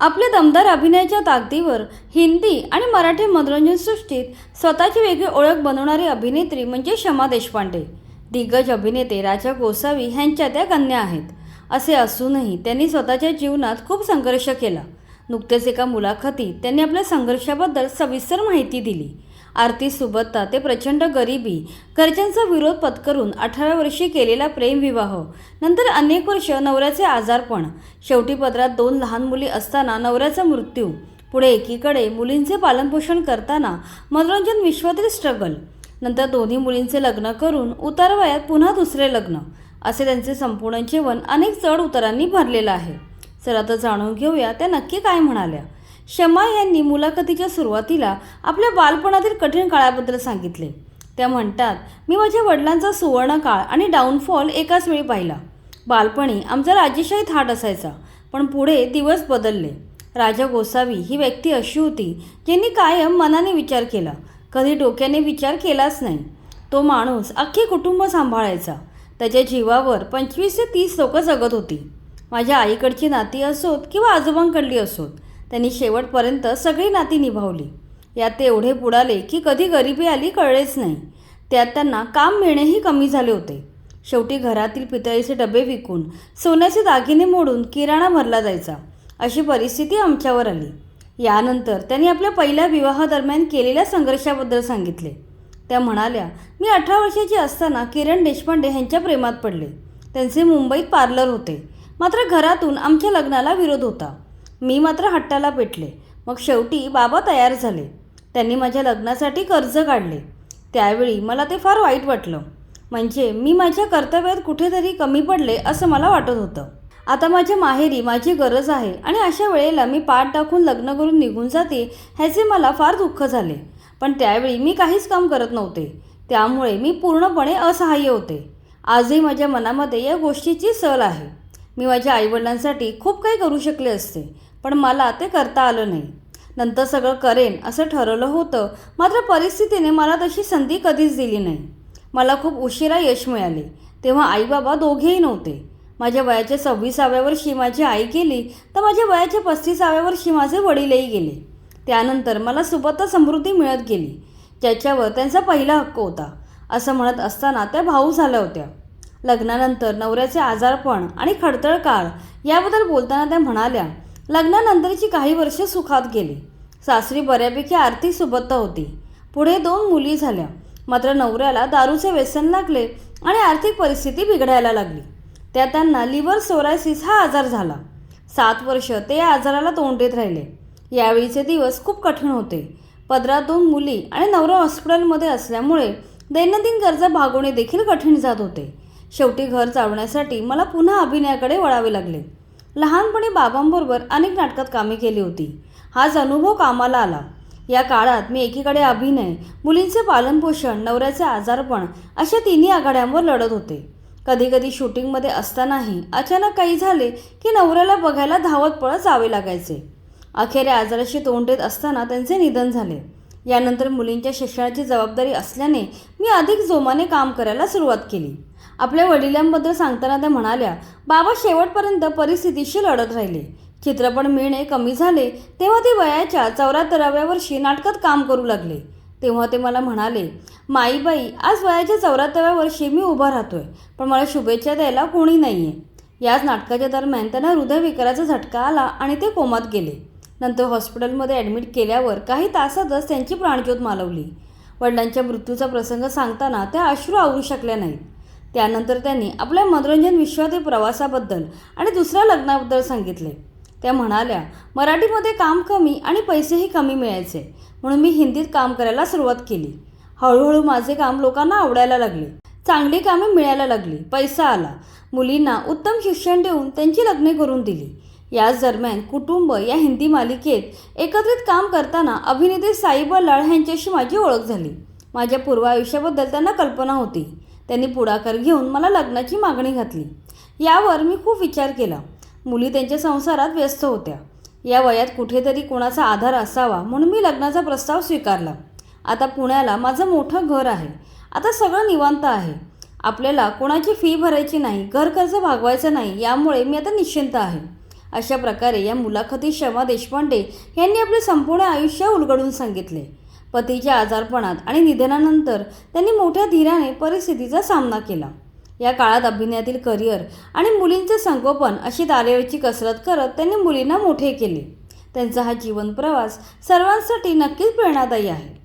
आपल्या दमदार अभिनयाच्या ताकदीवर हिंदी आणि मराठी मनोरंजन सृष्टीत स्वतःची वेगळी ओळख बनवणारी अभिनेत्री म्हणजे शमा देशपांडे। दिग्गज अभिनेते राजा गोसावी ह्यांच्या त्या कन्या आहेत। असे असूनही त्यांनी स्वतःच्या जीवनात खूप संघर्ष केला। नुकतेच एका मुलाखतीत त्यांनी आपल्या संघर्षाबद्दल सविस्तर माहिती दिली। आरती सुबत्ता ते प्रचंड गरिबी, घरच्यांचा विरोध पत्करून 18 वर्षी केलेला प्रेमविवाह, नंतर अनेक वर्ष नवऱ्याचे आजारपण, शेवटी पदरात 2 लहान मुली असताना नवऱ्याचा मृत्यू, पुढे एकीकडे मुलींचे पालनपोषण करताना मनोरंजन विश्वातील स्ट्रगल, नंतर दोन्ही मुलींचे लग्न करून उतारवयात पुन्हा दुसरे लग्न, असे त्यांचे संपूर्ण जीवन अनेक चढ उतारांनी भरलेलं आहे। चला तर जाणून घेऊया त्या नक्की काय म्हणाल्या। शमा यांनी मुलाखतीच्या सुरुवातीला आपल्या बालपणातील कठीण काळाबद्दल सांगितले। त्या म्हणतात, मी माझ्या वडिलांचा सुवर्ण काळ आणि डाऊनफॉल एकाच वेळी पाहिला। बालपणी आमचा राजेशाही थाट असायचा, पण पुढे दिवस बदलले। राजा गोसावी ही व्यक्ती अशी होती ज्यांनी कायम मनाने विचार केला, कधी डोक्याने विचार केलाच नाही। तो माणूस अख्खे कुटुंब सांभाळायचा। त्याच्या जीवावर 25 ते 30 लोक जगत होती। माझ्या आईकडची नाती असोत किंवा आजोबांकडली असोत, त्यांनी शेवटपर्यंत सगळी नाती निभावली। यात ते एवढे बुडाले की कधी गरिबी आली कळलेच नाही। त्यात त्यांना काम मिळणेही कमी झाले होते। शेवटी घरातील पितळीचे डबे विकून, सोन्याचे दागिने मोडून किराणा भरला जायचा, अशी परिस्थिती आमच्यावर आली। यानंतर त्यांनी आपल्या पहिल्या विवाहादरम्यान केलेल्या संघर्षाबद्दल सांगितले। त्या म्हणाल्या, मी 18 वर्षाची असताना किरण देशपांडे यांच्या प्रेमात पडले। त्यांचे मुंबईत पार्लर होते, मात्र घरातून आमच्या लग्नाला विरोध होता। मी मात्र हट्टाला पेटले। मग शेवटी बाबा तयार झाले। त्यांनी माझ्या लग्नासाठी कर्ज काढले। त्यावेळी मला ते फार वाईट वाटलं। म्हणजे मी माझ्या कर्तव्यात कुठेतरी कमी पडले असं मला वाटत होतं। आता माझ्या माहेरी माझी गरज आहे आणि अशा वेळेला मी पाठ टाकून लग्न करून निघून जाते ह्याचे मला फार दुःख झाले। पण त्यावेळी मी काहीच काम करत नव्हते, त्यामुळे मी पूर्णपणे असहाय्य होते। आजही माझ्या मनामध्ये या गोष्टीची सल आहे। मी माझ्या आईवडिलांसाठी खूप काही करू शकले असते, पण मला ते करता आलं नाही। नंतर सगळं करेन असं ठरवलं होतं, मात्र परिस्थितीने मला तशी संधी कधीच दिली नाही। मला खूप उशिरा यश मिळाले, तेव्हा आई बाबा दोघेही नव्हते। माझ्या वयाच्या 26व्या वर्षी माझी आई गेली, तर माझ्या वयाच्या 35व्या वर्षी माझे वडीलही गेले। त्यानंतर मला सुबत्ता समृद्धी मिळत गेली, ज्याच्यावर त्यांचा पहिला हक्क होता। असं म्हणत असताना त्या भाऊ झाल्या होत्या। लग्नानंतर नवऱ्याचे आजारपण आणि खडतर काळ याबद्दल बोलताना त्या म्हणाल्या, लग्नानंतरची काही वर्ष सुखात गेली। सासरी बऱ्यापैकी आर्थिक सुबत्ता होती। पुढे 2 मुली झाल्या, मात्र नवऱ्याला दारूचे व्यसन लागले आणि आर्थिक परिस्थिती बिघडायला लागली। त्यात त्यांना लिव्हर सोरायसिस हा आजार झाला। 7 वर्ष ते या आजाराला तोंड देत राहिले। यावेळीचे दिवस खूप कठीण होते। पदरात 2 मुली आणि नवरा हॉस्पिटलमध्ये असल्यामुळे दैनंदिन गरजा भागवणे देखील कठीण जात होते। शेवटी घर चालवण्यासाठी मला पुन्हा अभिनयाकडे वळावे लागले। लहानपणी बाबांबरोबर अनेक नाटकात कामे केली होती। हाच अनुभव कामाला आला। या काळात मी एकीकडे अभिनय, मुलींचे पालनपोषण, नवऱ्याचे आजारपण अशा तिन्ही आघाड्यांवर लढत होते। कधी कधी शूटिंगमध्ये असतानाही अचानक काही झाले की नवऱ्याला बघायला धावत पळत जावे लागायचे। अखेर या आजाराशी तोंड देत असताना त्यांचे निधन झाले। यानंतर मुलींच्या शिक्षणाची जबाबदारी असल्याने मी अधिक जोमाने काम करायला सुरुवात केली। आपल्या वडिलांबद्दल सांगताना त्या म्हणाल्या, बाबा शेवटपर्यंत परिस्थितीशी लढत राहिले। चित्रपट मिळणे कमी झाले तेव्हा ते वयाच्या 74व्या वर्षी नाटकात काम करू लागले। तेव्हा ते मला म्हणाले, माईबाई, आज वयाच्या 74व्या वर्षी मी उभा राहतोय, पण मला शुभेच्छा द्यायला कोणी नाहीये। याच नाटकाच्या दरम्यान त्यांना हृदयविकाराचा झटका आला आणि ते कोमात गेले। नंतर हॉस्पिटलमध्ये ॲडमिट केल्यावर काही तासातच त्यांची प्राणज्योत मालवली। वडिलांच्या मृत्यूचा प्रसंग सांगताना त्या अश्रू आवरू शकल्या नाहीत। त्यानंतर त्यांनी आपल्या मनोरंजन विश्वातील प्रवासाबद्दल आणि दुसऱ्या लग्नाबद्दल सांगितले। त्या म्हणाल्या, मराठीमध्ये काम कमी आणि पैसेही कमी मिळायचे, म्हणून मी हिंदीत काम करायला सुरुवात केली। हळूहळू माझे काम लोकांना आवडायला लागले, चांगली कामे मिळायला लागली, पैसा आला। मुलींना उत्तम शिक्षण देऊन त्यांची लग्ने करून दिली। याच दरम्यान कुटुंब या हिंदी मालिकेत एकत्रित काम करताना अभिनेते साई बल्लाळ यांच्याशी माझी ओळख झाली। माझ्या पूर्व आयुष्याबद्दल त्यांना कल्पना होती। त्यांनी पुढाकार घेऊन मला लग्नाची मागणी घातली। यावर मी खूप विचार केला। मुली त्यांच्या संसारात व्यस्त होत्या। या वयात कुठेतरी कोणाचा आधार असावा म्हणून मी लग्नाचा प्रस्ताव स्वीकारला। आता पुण्याला माझं मोठं घर आहे। आता सगळं निवांत आहे। आपल्याला कोणाची फी भरायची नाही, घर कर्ज भागवायचं नाही, यामुळे मी आता निश्चिंत आहे। अशा प्रकारे या मुलाखतीत शमा देशपांडे यांनी आपले संपूर्ण आयुष्य उलगडून सांगितले. पतीच्या आजारपणात आणि निधनानंतर त्यांनी मोठ्या धीराने परिस्थितीचा सामना केला. या काळात अभिनयातील करिअर आणि मुलींचे संगोपन अशी तारेवरची कसरत करत त्यांनी मुलींना मोठे केले. त्यांचा हा जीवन प्रवास सर्वांसाठी नक्कीच प्रेरणादायी आहे.